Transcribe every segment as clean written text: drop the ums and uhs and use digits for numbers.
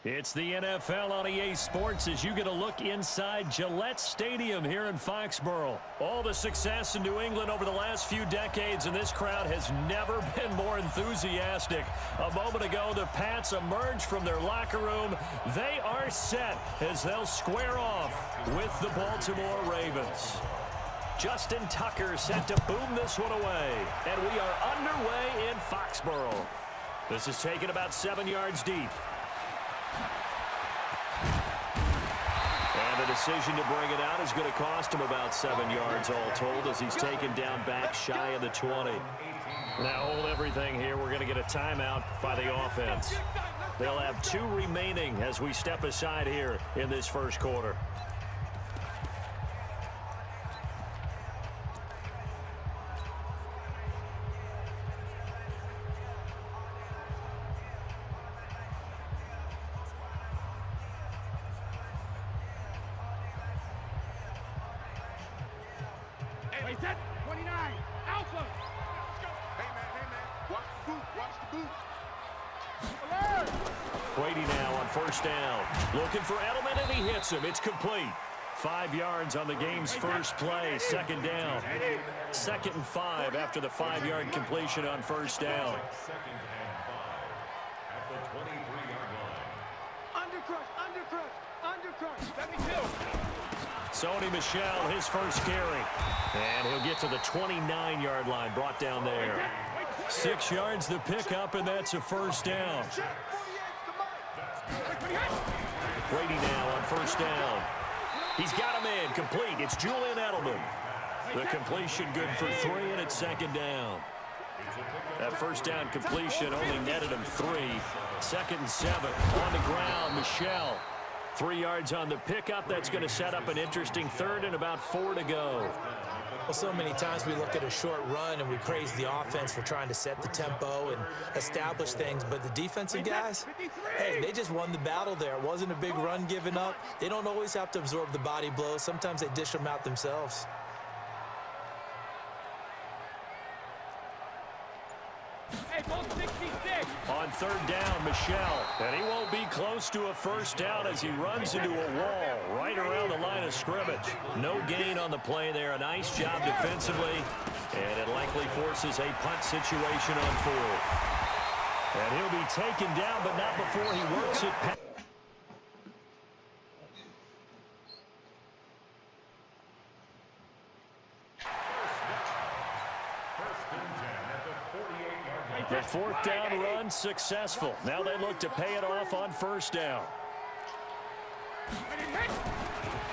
It's the NFL on EA Sports as you get a look inside Gillette Stadium here in Foxborough. All the success in New England over the last few decades, and this crowd has never been more enthusiastic. A moment ago, the Pats emerged from their locker room. They are set as they'll square off with the Baltimore Ravens. Justin Tucker set to boom this one away, and we are underway in Foxborough. This is taken about 7 yards deep. And the decision to bring it out is going to cost him about 7 yards all told as he's taken down back shy of the 20. Now hold everything here. We're going to get a timeout by the offense. They'll have 2 remaining as we step aside here in this first quarter. Set 29, Alpha. Hey man, watch the boot. Alert! Brady now on first down. Looking for Edelman, and he hits him. It's complete. 5 yards on the game's first play. Second down. 2nd and 5 after the 5-yard completion on first down. Undercrush. Let me kill. Sony Michel, his first carry. And he'll get to the 29-yard line, brought down there. 6 yards the pickup, and that's a first down. Brady now on first down. He's got him in, complete. It's Julian Edelman. The completion good for 3, and it's 2nd down. That first down completion only netted him 3. 2nd and 7 on the ground, Michel. 3 yards on the pickup. That's going to set up an interesting 3rd and about 4 to go. Well, so many times we look at a short run and we praise the offense for trying to set the tempo and establish things, but the defensive guys, hey, they just won the battle there. It wasn't a big run given up. They don't always have to absorb the body blows. Sometimes they dish them out themselves. Hey, ball 66. On 3rd down, Michel. And he won't be close to a first down as he runs into a wall right around the line of scrimmage. No gain on the play there. A nice job defensively. And it likely forces a punt situation on 4th. And he'll be taken down, but not before he works it past. The 4th down run successful. Now they look to pay it off on first down.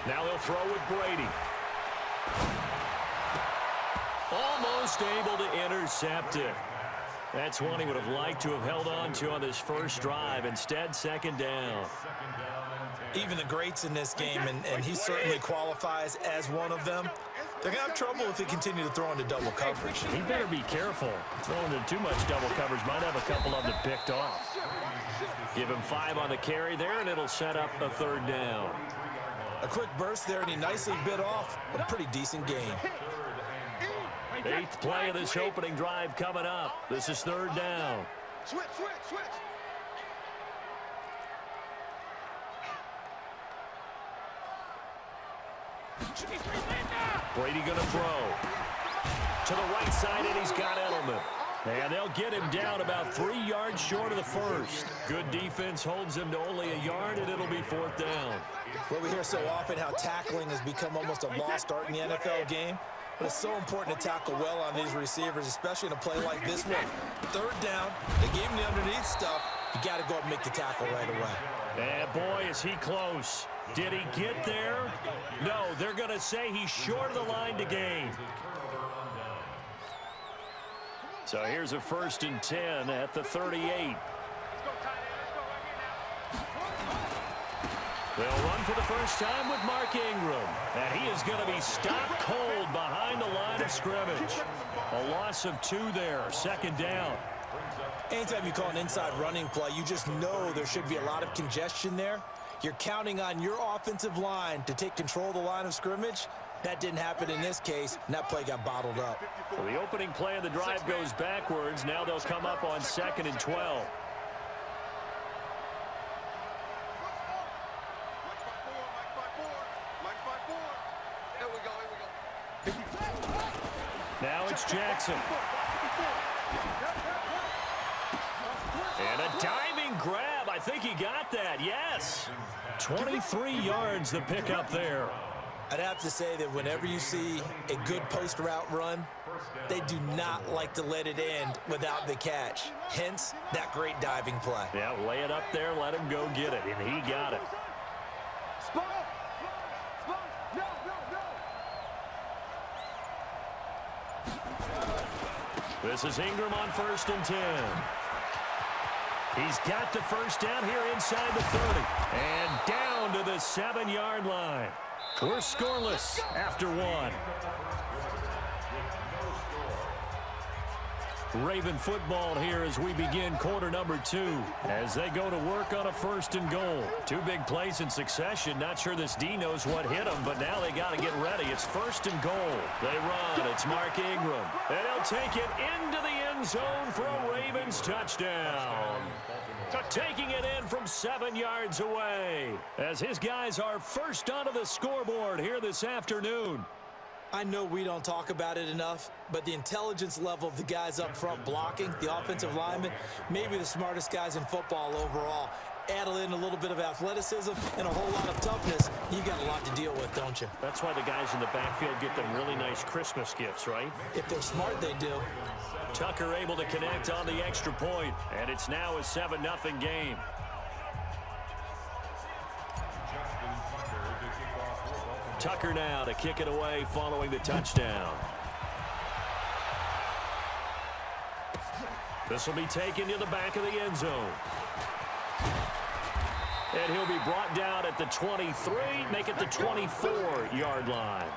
Now they'll throw with Brady. Almost able to intercept it. That's one he would have liked to have held on to on this first drive. Instead, 2nd down. Even the greats in this game, and he certainly qualifies as one of them, they're going to have trouble if they continue to throw into double coverage. He better be careful. Throwing into too much double coverage might have a couple of them picked off. Give him 5 on the carry there, and it'll set up a 3rd down. A quick burst there, and he nicely bit off a pretty decent game. 8th play of this opening drive coming up. This is 3rd down. Switch. Brady going to throw. To the right side, and he's got Edelman. And they'll get him down about 3 yards short of the first. Good defense holds him to only a yard, and it'll be 4th down. Well, we hear so often how tackling has become almost a lost art in the NFL game. But it's so important to tackle well on these receivers, especially in a play like this one. 3rd down, they gave him the underneath stuff. You got to go up and make the tackle right away. And boy, is he close. Did he get there? No, they're going to say he's short of the line to gain. So here's a 1st and 10 at the 38. They'll run for the first time with Mark Ingram. And he is going to be stopped cold behind the line of scrimmage. A loss of 2 there, 2nd down. Anytime you call an inside running play, you just know there should be a lot of congestion there. You're counting on your offensive line to take control of the line of scrimmage. That didn't happen in this case, and that play got bottled up. So the opening play of the drive goes backwards. Now they'll come up on 2nd and 12. Now it's Jackson. And a diving grab. I think he got that. Yes. 23 yards the pickup there. I'd have to say that whenever you see a good post route run, they do not like to let it end without the catch. Hence, that great diving play. Yeah, lay it up there, let him go get it, and he got it. This is Ingram on 1st and 10. He's got the first down here inside the 30. And down to the 7-yard line. We're scoreless after 1. Raven football here as we begin quarter number 2. As they go to work on a 1st and goal. 2 big plays in succession. Not sure this D knows what hit them, but now they got to get ready. It's 1st and goal. They run. It's Mark Ingram. And he'll take it into the end zone for a Ravens touchdown. Taking it in from 7 yards away. As his guys are first onto the scoreboard here this afternoon. I know we don't talk about it enough, but the intelligence level of the guys up front blocking, the offensive linemen, maybe the smartest guys in football overall. Add in a little bit of athleticism and a whole lot of toughness. You've got a lot to deal with, don't you? That's why the guys in the backfield get them really nice Christmas gifts, right? If they're smart, they do. Tucker able to connect on the extra point, and it's now a 7-0 game. Tucker now to kick it away following the touchdown. This will be taken to the back of the end zone. And he'll be brought down at the 23, make it the 24-yard line.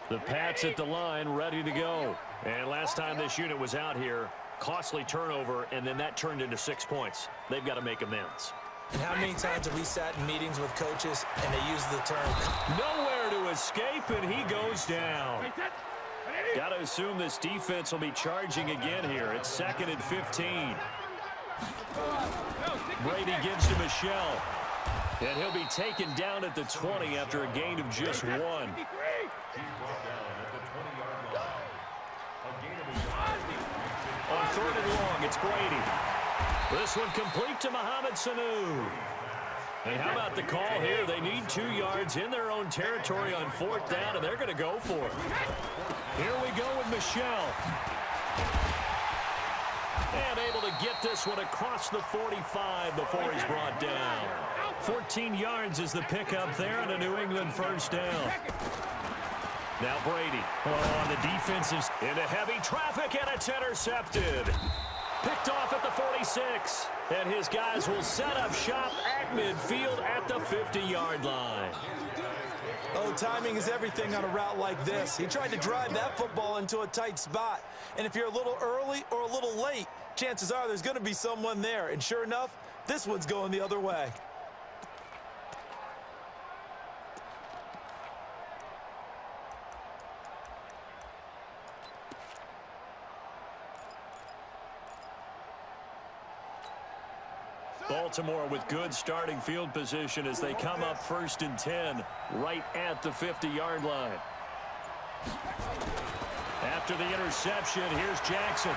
The Pats at the line, ready to go. And last time this unit was out here, costly turnover, and then that turned into 6 points. They've got to make amends. And how many times have we sat in meetings with coaches and they use the term nowhere to escape, and he goes down. Got to assume this defense will be charging again here. It's 2nd and 15. Brady gives to Michelle. And he'll be taken down at the 20 after a gain of just 1. On 3rd and long, it's Brady. This one complete to Mohamed Sanu. And how about the call here? They need 2 yards in their own territory on 4th down, and they're going to go for it. Here we go with Michelle. And able to get this one across the 45 before he's brought down. 14 yards is the pickup there and a New England first down. Now Brady. Oh, the defensive into heavy traffic, and it's intercepted. Picked off at the 46. And his guys will set up shop at midfield at the 50-yard line. Oh, timing is everything on a route like this. He tried to drive that football into a tight spot. And if you're a little early or a little late, chances are there's going to be someone there. And sure enough, this one's going the other way. Baltimore with good starting field position as they come up 1st and 10 right at the 50-yard line. After the interception, here's Jackson.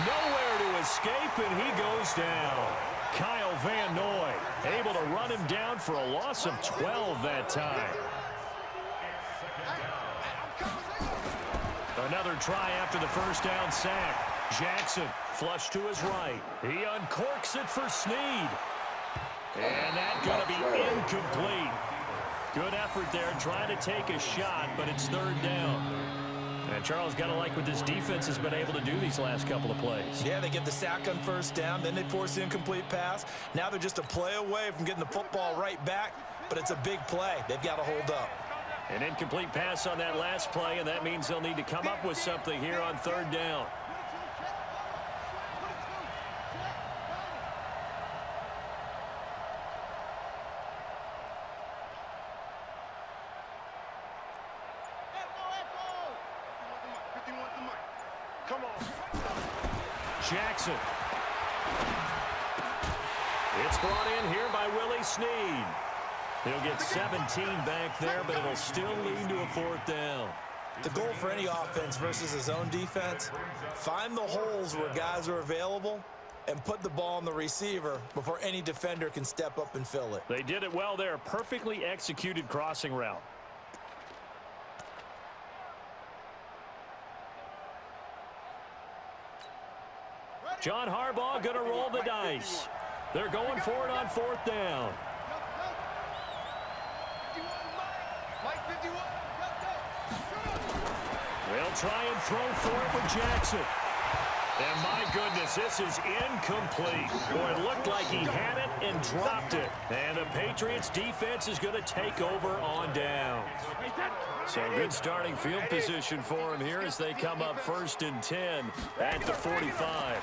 Nowhere to escape, and he goes down. Kyle Van Noy able to run him down for a loss of 12 that time. Another try after the first down sack. Jackson flush to his right. He uncorks it for Snead. And that's going to be incomplete. Good effort there trying to take a shot, but it's 3rd down. And Charles, got to like what this defense has been able to do these last couple of plays. Yeah, they get the sack on 1st down, then they force the incomplete pass. Now they're just a play away from getting the football right back. but it's a big play. They've got to hold up. An incomplete pass on that last play, and that means they'll need to come up with something here on third down. Come on. Jackson. It's brought in here by Willie Snead. He'll get 17 back there, but it'll still lead to a fourth down. The goal for any offense versus his own defense, find the holes where guys are available and put the ball on the receiver before any defender can step up and fill it. They did it well there. Perfectly executed crossing route. John Harbaugh going to roll the dice. They're going for it on fourth down. They'll try and throw for it with Jackson. And my goodness, this is incomplete. Boy, it looked like he had it and dropped it. And the Patriots defense is going to take over on downs. So good starting field position for him here as they come up 1st and 10 at the 45.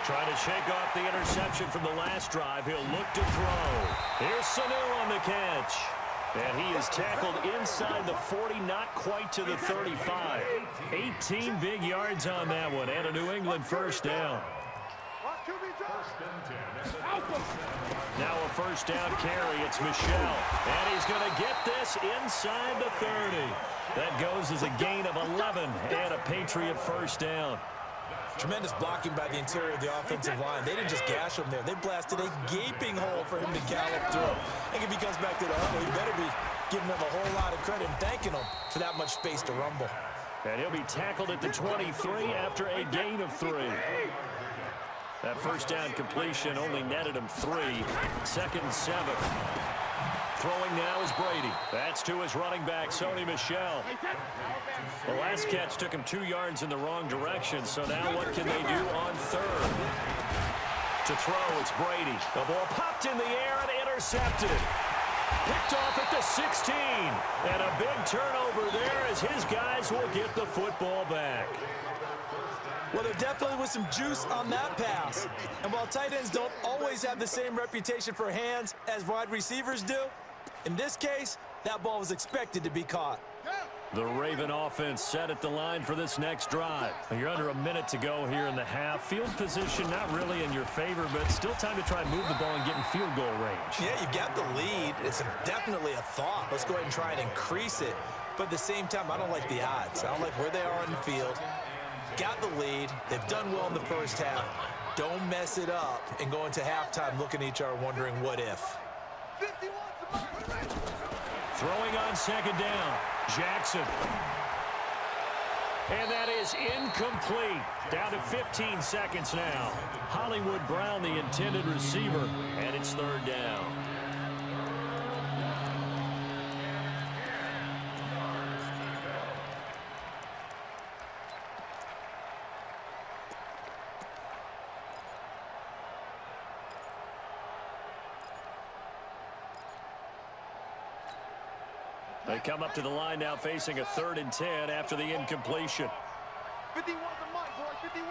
Trying to shake off the interception from the last drive. He'll look to throw. Here's Sanu on the catch. And he is tackled inside the 40, not quite to the 35. 18 big yards on that one, and a New England first down. Now a first down carry. It's Michel. And he's going to get this inside the 30. That goes as a gain of 11 and a Patriot first down. Tremendous blocking by the interior of the offensive line. They didn't just gash him there. They blasted a gaping hole for him to gallop through. I think if he comes back to the huddle, he better be giving them a whole lot of credit and thanking them for that much space to rumble. And he'll be tackled at the 23 after a gain of 3. That first down completion only netted him 3. 2nd and 7. Throwing now is Brady. That's to his running back, Sony Michel. The last catch took him 2 yards in the wrong direction, so now what can they do on third? To throw, it's Brady. The ball popped in the air and intercepted. Picked off at the 16. And a big turnover there as his guys will get the football back. Well, there definitely was some juice on that pass. And while tight ends don't always have the same reputation for hands as wide receivers do, in this case, that ball was expected to be caught. The Raven offense set at the line for this next drive. You're under a minute to go here in the half. Field position not really in your favor, but still time to try and move the ball and get in field goal range. Yeah, you've got the lead. It's definitely a thought. Let's go ahead and try and increase it. But at the same time, I don't like the odds. I don't like where they are on the field. Got the lead. They've done well in the first half. Don't mess it up and go into halftime looking at each other wondering what if. Throwing on second down, Jackson. And that is incomplete. Down to 15 seconds now. Hollywood Brown, the intended receiver, and it's third down. They come up to the line now facing a 3rd and 10 after the incompletion. 51 the mic, boy, 51.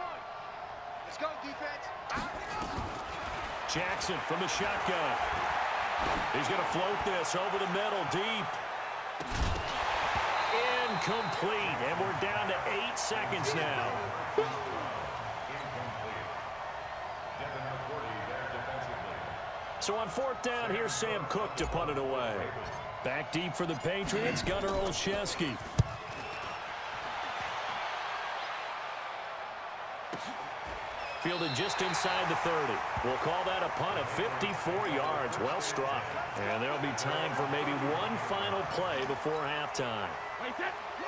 Let's go, defense. Jackson from the shotgun. He's going to float this over the middle, deep. Incomplete, and we're down to 8 seconds now. So on 4th down, here's Sam Cook to punt it away. Back deep for the Patriots, Gunnar Olszewski. Fielded just inside the 30. We'll call that a punt of 54 yards. Well struck. And there'll be time for maybe one final play before halftime.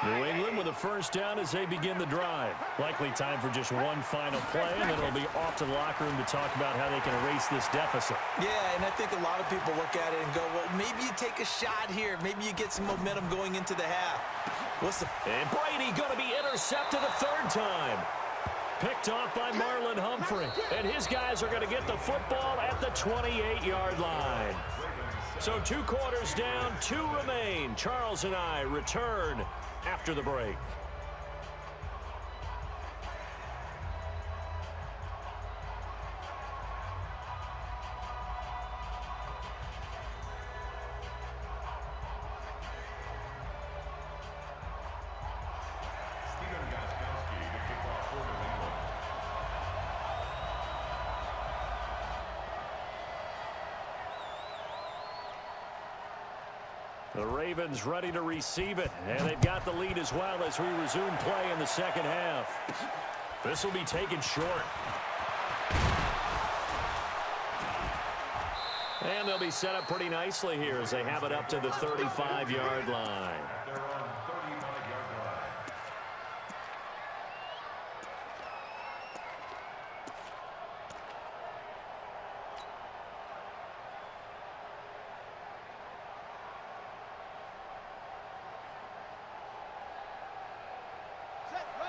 New England with a first down as they begin the drive. Likely time for just one final play, and then it'll be off to the locker room to talk about how they can erase this deficit. Yeah, and I think a lot of people look at it and go, well, maybe you take a shot here. Maybe you get some momentum going into the half. And Brady going to be intercepted a 3rd time. Picked off by Marlon Humphrey. And his guys are going to get the football at the 28-yard line. So 2 quarters down, 2 remain. Charles and I return after the break. The Ravens ready to receive it, and they've got the lead as well as we resume play in the second half. This will be taken short. And they'll be set up pretty nicely here as they have it up to the 35-yard line.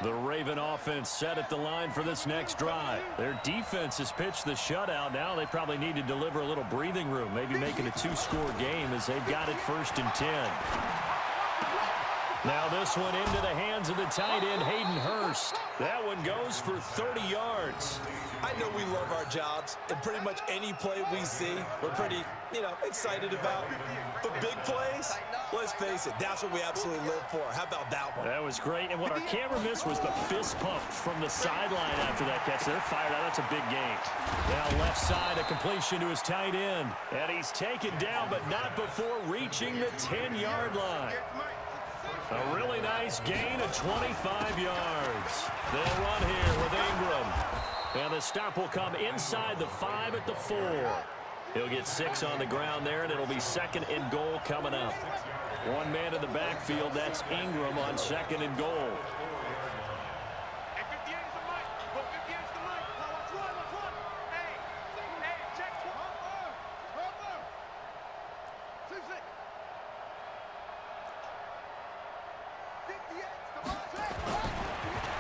The Raven offense set at the line for this next drive. Their defense has pitched the shutout. Now they probably need to deliver a little breathing room, maybe make it a 2-score game as they've got it 1st and 10. Now this one into the hands of the tight end, Hayden Hurst. That one goes for 30 yards. I know we love our jobs, and pretty much any play we see, we're pretty, excited about. But big plays, let's face it, that's what we absolutely live for. How about that one? That was great, and what our camera missed was the fist pump from the sideline after that catch. They're fired out. That's a big gain. Now left side, a completion to his tight end. And he's taken down, but not before reaching the 10-yard line. A really nice gain of 25 yards. They'll run here with Ingram. And the stop will come inside the 5 at the 4. He'll get 6 on the ground there, and it'll be 2nd and goal coming up. One man in the backfield, that's Ingram on 2nd and goal.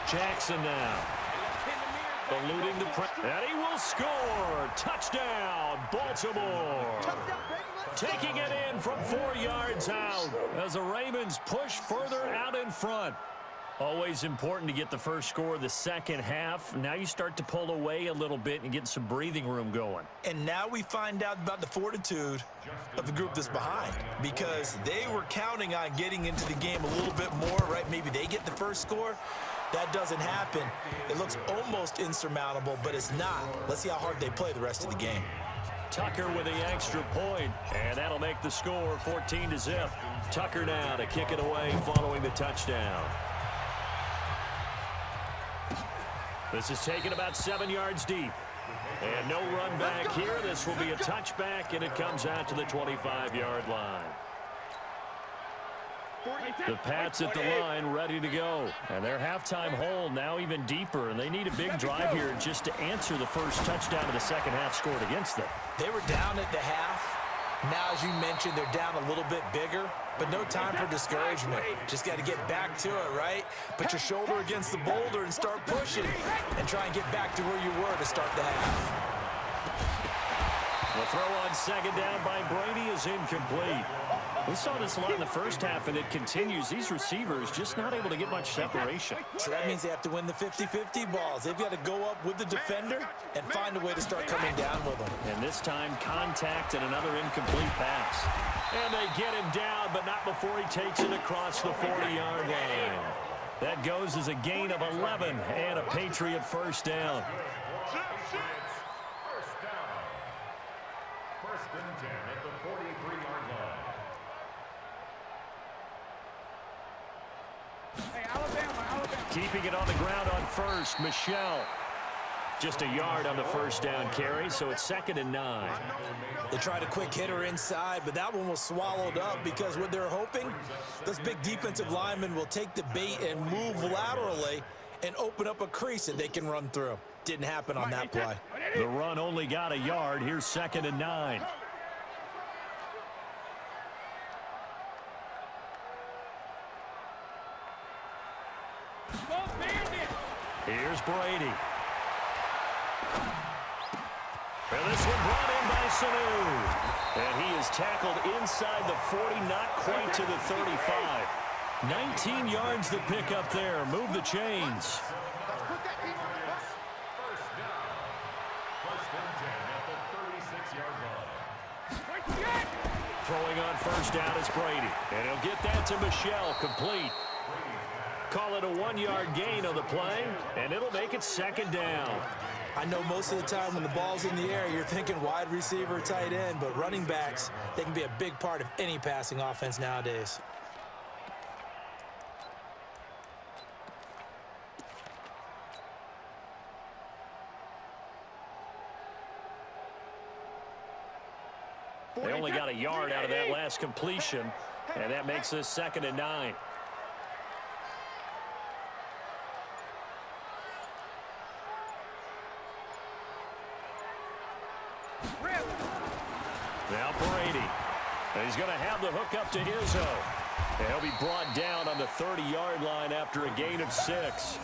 Jackson now. Eluding the pressure. And he will score. Touchdown, Baltimore. Taking it in from 4 yards out as the Ravens push further out in front. Always important to get the first score of the second half. Now you start to pull away a little bit and get some breathing room going. And now we find out about the fortitude of the group that's behind, because they were counting on getting into the game a little bit more, right? Maybe they get the first score. That doesn't happen. It looks almost insurmountable, but it's not. Let's see how hard they play the rest of the game. Tucker with the extra point, and that'll make the score 14-0. Tucker now to kick it away following the touchdown. This is taken about 7 yards deep. And no run back here. This will be a touchback, and it comes out to the 25-yard line. The Pats at the line ready to go. And their halftime hole now even deeper, and they need a big drive here just to answer the first touchdown of the second half scored against them. They were down at the half. Now, as you mentioned, they're down a little bit bigger, but no time for discouragement. Just got to get back to it, right? Put your shoulder against the boulder and start pushing and try and get back to where you were to start the half. The throw on second down by Brady is incomplete. We saw this a lot in the first half, and it continues. These receivers just not able to get much separation. So that means they have to win the 50-50 balls. They've got to go up with the defender and find a way to start coming down with them. And this time, contact and another incomplete pass. And they get him down, but not before he takes it across the 40-yard line. That goes as a gain of 11 and a Patriot first down. First and 10 at the 43-yard line. Hey, Alabama. Keeping it on the ground on first, Michelle. Just a yard on the first down carry, so it's 2nd and 9. They tried a quick hitter inside, but that one was swallowed up because what they're hoping, those big defensive linemen will take the bait and move laterally and open up a crease that they can run through. Didn't happen on that play. The run only got a yard. Here's 2nd and 9. Here's Brady. And this one brought in by Sanu. And he is tackled inside the 40, not quite to the 35. 19 yards the pick up there. Move the chains. Put that team on the bus. First and 10 at the 36-yard line. Throwing on first down is Brady. And he'll get that to Michel, complete. Call it a 1-yard gain on the play, and it'll make it second down. I know most of the time when the ball's in the air, you're thinking wide receiver, tight end, but running backs, they can be a big part of any passing offense nowadays. They only got a yard out of that last completion, and that makes this 2nd and 9. Now Brady. And he's going to have the hook up to Izzo. And he'll be brought down on the 30-yard line after a gain of 6.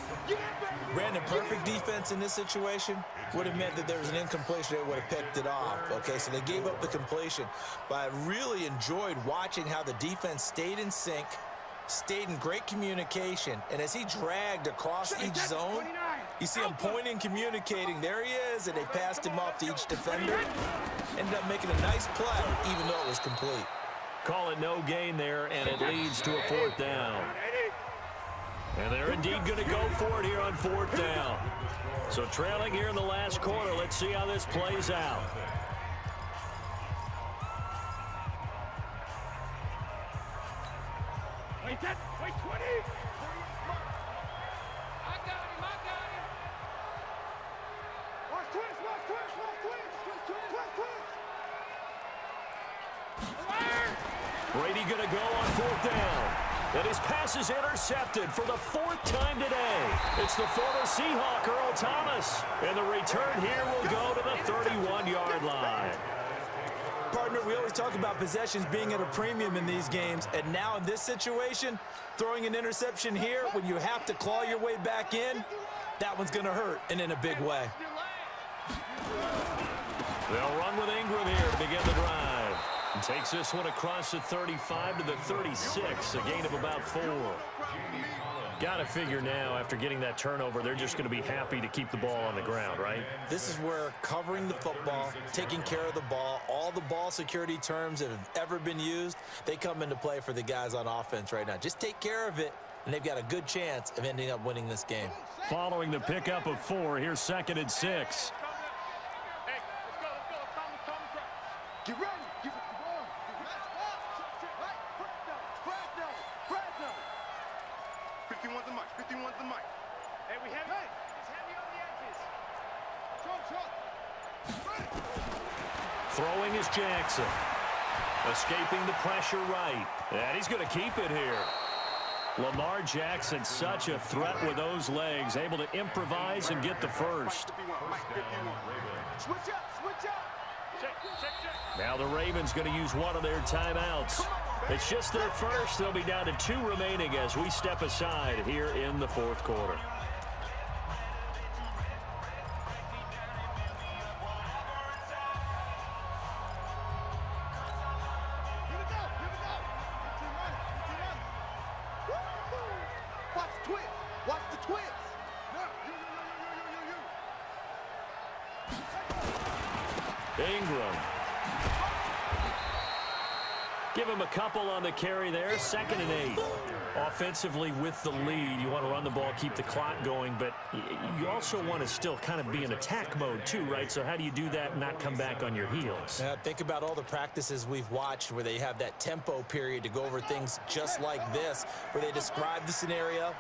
Brandon, perfect defense in this situation would have meant that there was an incompletion. They would have picked it off. Okay, so they gave up the completion. But I really enjoyed watching how the defense stayed in sync, stayed in great communication. And as he dragged across each zone, you see him pointing, communicating. There he is, and they passed him off to each defender. Ended up making a nice play, even though it was complete. Call it no gain there, and it leads to a 4th down. And they're indeed going to go for it here on 4th down. So trailing here in the last quarter, let's see how this plays out. Wait, 20. I got him. Watch twist. Brady going to go on 4th down. And his pass is intercepted for the 4th time today. It's the former Seahawk, Earl Thomas. And the return here will go to the 31-yard line. Partner, we always talk about possessions being at a premium in these games, and now in this situation, throwing an interception here when you have to claw your way back in, that one's going to hurt, and in a big way. They'll run with Ingram here to begin the drive. And takes this one across the 35 to the 36, a gain of about 4. Got to figure now, after getting that turnover, they're just going to be happy to keep the ball on the ground, right? This is where covering the football, taking care of the ball, all the ball security terms that have ever been used, they come into play for the guys on offense right now. Just take care of it, and they've got a good chance of ending up winning this game. Following the pickup of 4, here's 2nd and 6. Hey, let's go. Thomas. Get ready. Give it the ball. Fresno. 51's the mic. Hey, we have it. It's heavy on the edges. Throwing is Jackson. Escaping the pressure right. And he's going to keep it here. Lamar Jackson, such a threat with those legs, able to improvise and get the first. Switch up. Check. Now the Ravens going to use one of their timeouts. It's just their first. They'll be down to 2 remaining as we step aside here in the 4th quarter. Watch the twist. Ingram. Give him a couple on the carry there. 2nd and 8. Offensively with the lead, you want to run the ball, keep the clock going, but you also want to still kind of be in attack mode too, right? So how do you do that and not come back on your heels? Think about all the practices we've watched where they have that tempo period to go over things just like this, where they describe the scenario,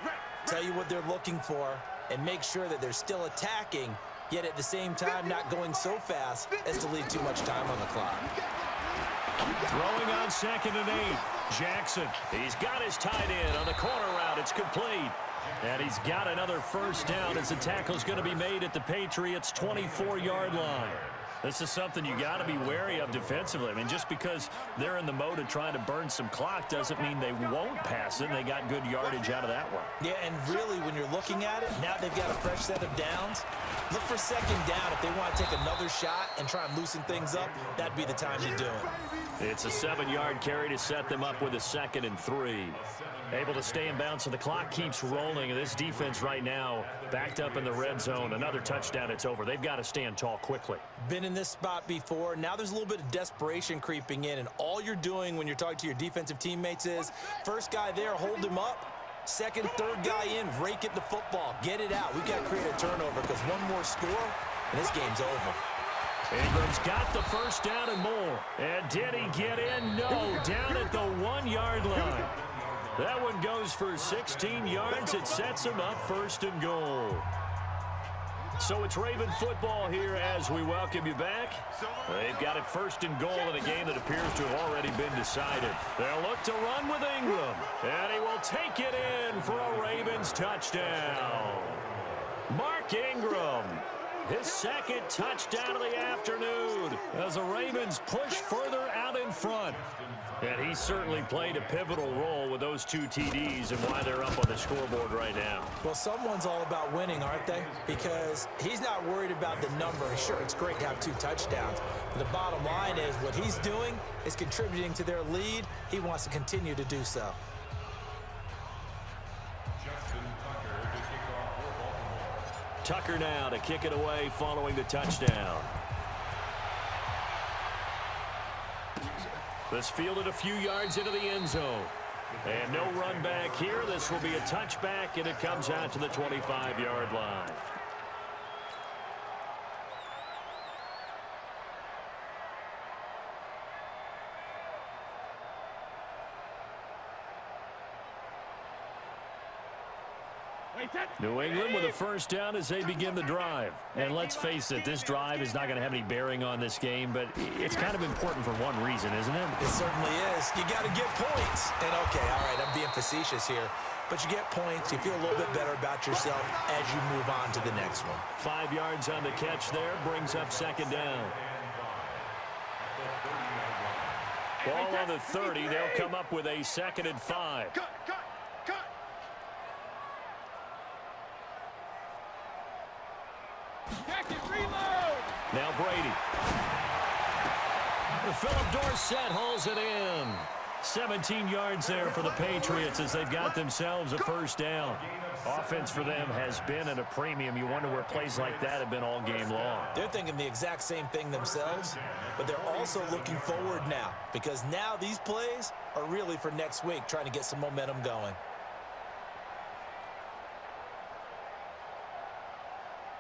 tell you what they're looking for, and make sure that they're still attacking, yet at the same time not going so fast as to leave too much time on the clock. Throwing on 2nd and 8. Jackson, he's got his tight end on the corner route. It's complete. And he's got another first down as the tackle's going to be made at the Patriots' 24-yard line. This is something you got to be wary of defensively. I mean, just because they're in the mode of trying to burn some clock doesn't mean they won't pass it. And they got good yardage out of that one. Yeah, and really, when you're looking at it, now they've got a fresh set of downs. Look for second down. If they want to take another shot and try and loosen things up, that'd be the time to do it. It's a 7-yard carry to set them up with a 2nd and 3. Able to stay in bounds, so the clock keeps rolling. And this defense right now backed up in the red zone. Another touchdown, it's over. They've got to stand tall quickly. Been in this spot before. Now there's a little bit of desperation creeping in, and all you're doing when you're talking to your defensive teammates is first guy there, hold him up. Second, third guy in, rake it the football. Get it out. We've got to create a turnover because one more score, and this game's over. Ingram's got the first down and more. And did he get in? No, down at the 1-yard line. That one goes for 16 yards. It sets him up 1st and goal. So it's Raven football here as we welcome you back. They've got it 1st and goal in a game that appears to have already been decided. They'll look to run with Ingram. And he will take it in for a Ravens touchdown. Mark Ingram. His 2nd touchdown of the afternoon as the Ravens push further out in front. And he certainly played a pivotal role with those 2 TDs and why they're up on the scoreboard right now. Well, someone's all about winning, aren't they? Because he's not worried about the number. Sure, it's great to have 2 touchdowns. But the bottom line is what he's doing is contributing to their lead. He wants to continue to do so. Tucker now to kick it away following the touchdown. This fielded a few yards into the end zone. And no run back here. This will be a touchback, and it comes out to the 25-yard line. New England with a first down as they begin the drive. And let's face it, this drive is not going to have any bearing on this game, but it's kind of important for one reason, isn't it? It certainly is. You got to get points. And, okay, all right, I'm being facetious here. But you get points, you feel a little bit better about yourself as you move on to the next one. 5 yards on the catch there, brings up 2nd down. Ball on the 30, they'll come up with a 2nd and 5. Cut. Now Brady. Philip Dorsett hauls it in. 17 yards there for the Patriots as they've got themselves a first down. Offense for them has been at a premium. You wonder where plays like that have been all game long. They're thinking the exact same thing themselves, but they're also looking forward now because now these plays are really for next week, trying to get some momentum going.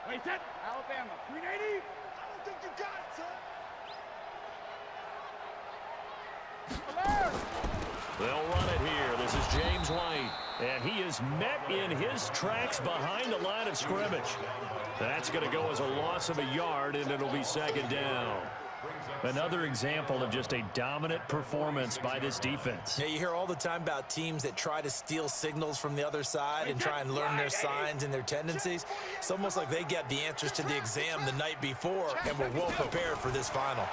Wait, that Alabama, 380. I don't think you got it, son. They'll run it here. This is James White. And he is met in his tracks behind the line of scrimmage. That's going to go as a loss of a yard, and it'll be 2nd down. Another example of just a dominant performance by this defense. Yeah, you hear all the time about teams that try to steal signals from the other side and try and learn their signs and their tendencies. It's almost like they get the answers to the exam the night before and were well prepared for this final.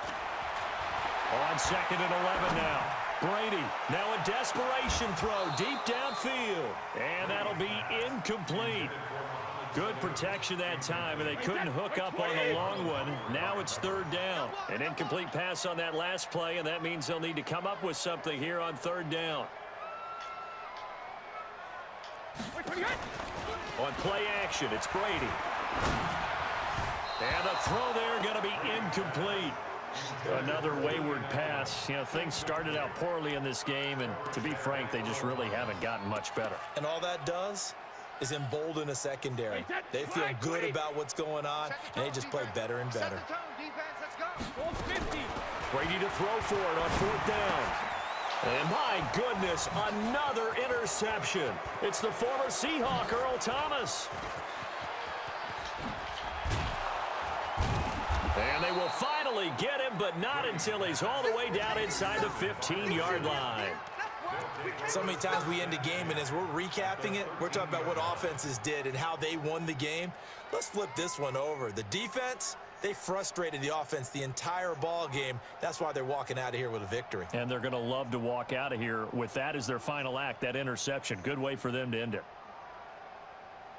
On 2nd and 11 now. Brady, now a desperation throw deep downfield. And that'll be incomplete. Good protection that time, and they couldn't hook up on the long one. Now it's 3rd down. An incomplete pass on that last play, and that means they'll need to come up with something here on 3rd down. On play action, it's Brady. And the throw there going to be incomplete. Another wayward pass. You know, things started out poorly in this game, and to be frank, they just really haven't gotten much better. And all that does is embolden a secondary. They feel good about what's going on, and they just play better and better. Brady to throw for it on 4th down. And my goodness, another interception. It's the former Seahawk, Earl Thomas. And they will finally get him, but not until he's all the way down inside the 15-yard line. So many times we end a game, and as we're recapping it, we're talking about what offenses did and how they won the game. Let's flip this one over. The defense, They frustrated the offense the entire ball game. That's why they're walking out of here with a victory. And they're going to love to walk out of here with that as their final act, that interception. Good way for them to end it.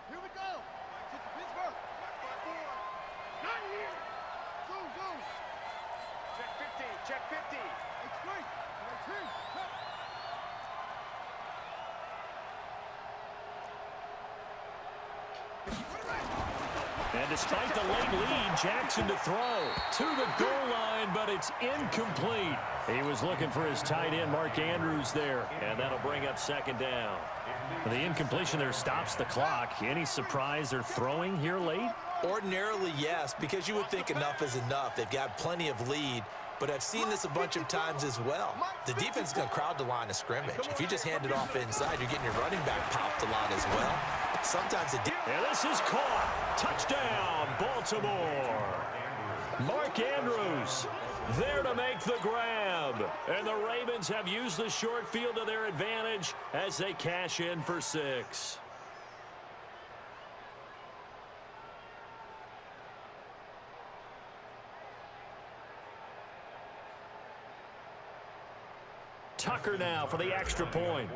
Here we go. Pittsburgh. Not here. Zoom. Check 15. Check 15. It's great. And despite the late lead, Jackson to throw to the goal line, but it's incomplete. He was looking for his tight end, Mark Andrews, there, and that'll bring up second down. The incompletion there stops the clock. Any surprise they're throwing here late? Ordinarily, yes, because you would think enough is enough. They've got plenty of lead, but I've seen this a bunch of times as well. The defense is going to crowd the line of scrimmage. If you just hand it off inside, you're getting your running back popped a lot as well. Sometimes it... And this is caught. Touchdown, Baltimore. Mark Andrews there to make the grab. And the Ravens have used the short field to their advantage as they cash in for 6. Tucker now for the extra point.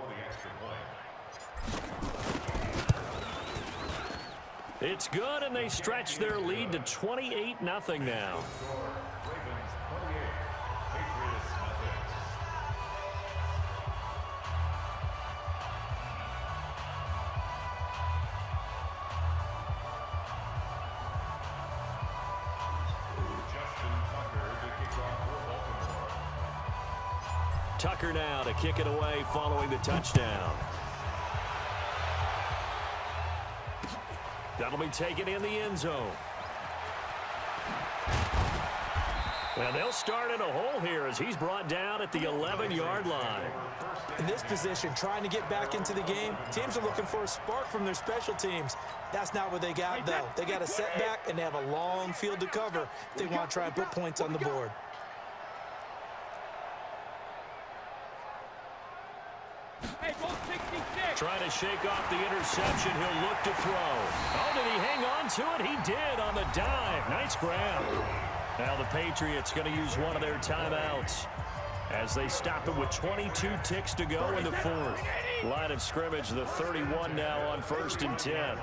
It's good, and they stretch their lead to 28-0 now. Ravens 28, Patriots nothing. Justin Tucker to kick off for Baltimore. Tucker now to kick it away following the touchdown. That'll be taken in the end zone. And they'll start in a hole here as he's brought down at the 11-yard line. In this position, trying to get back into the game, teams are looking for a spark from their special teams. That's not what they got, though. They got a setback, and they have a long field to cover if they want to try and put points on the board. Trying to shake off the interception. He'll look to throw. Oh, did he hang on to it? He did on the dive. Nice grab. Now the Patriots going to use one of their timeouts as they stop it with 22 ticks to go in the fourth. Line of scrimmage, the 31 now on 1st and 10.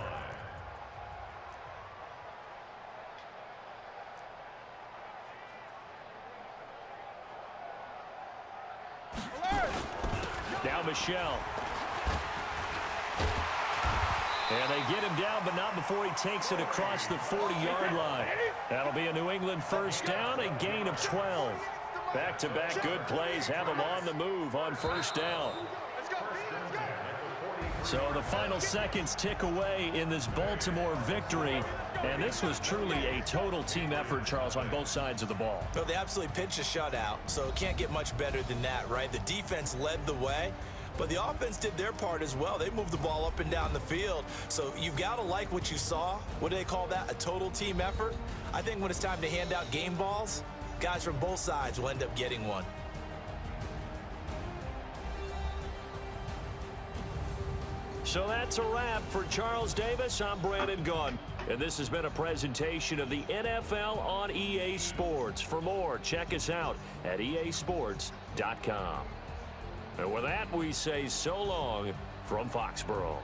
Now Michelle. And they get him down, but not before he takes it across the 40-yard line. That'll be a New England first down, a gain of 12. Back-to-back good plays have them on the move on first down. So the final seconds tick away in this Baltimore victory. And this was truly a total team effort, Charles, on both sides of the ball. Well, they absolutely pitched a shutout, so it can't get much better than that, right? The defense led the way, but the offense did their part as well. They moved the ball up and down the field. So you've got to like what you saw. What do they call that? A total team effort? I think when it's time to hand out game balls, guys from both sides will end up getting one. So that's a wrap for Charles Davis. I'm Brandon Gunn. And this has been a presentation of the NFL on EA Sports. For more, check us out at easports.com. And with that, we say so long from Foxborough.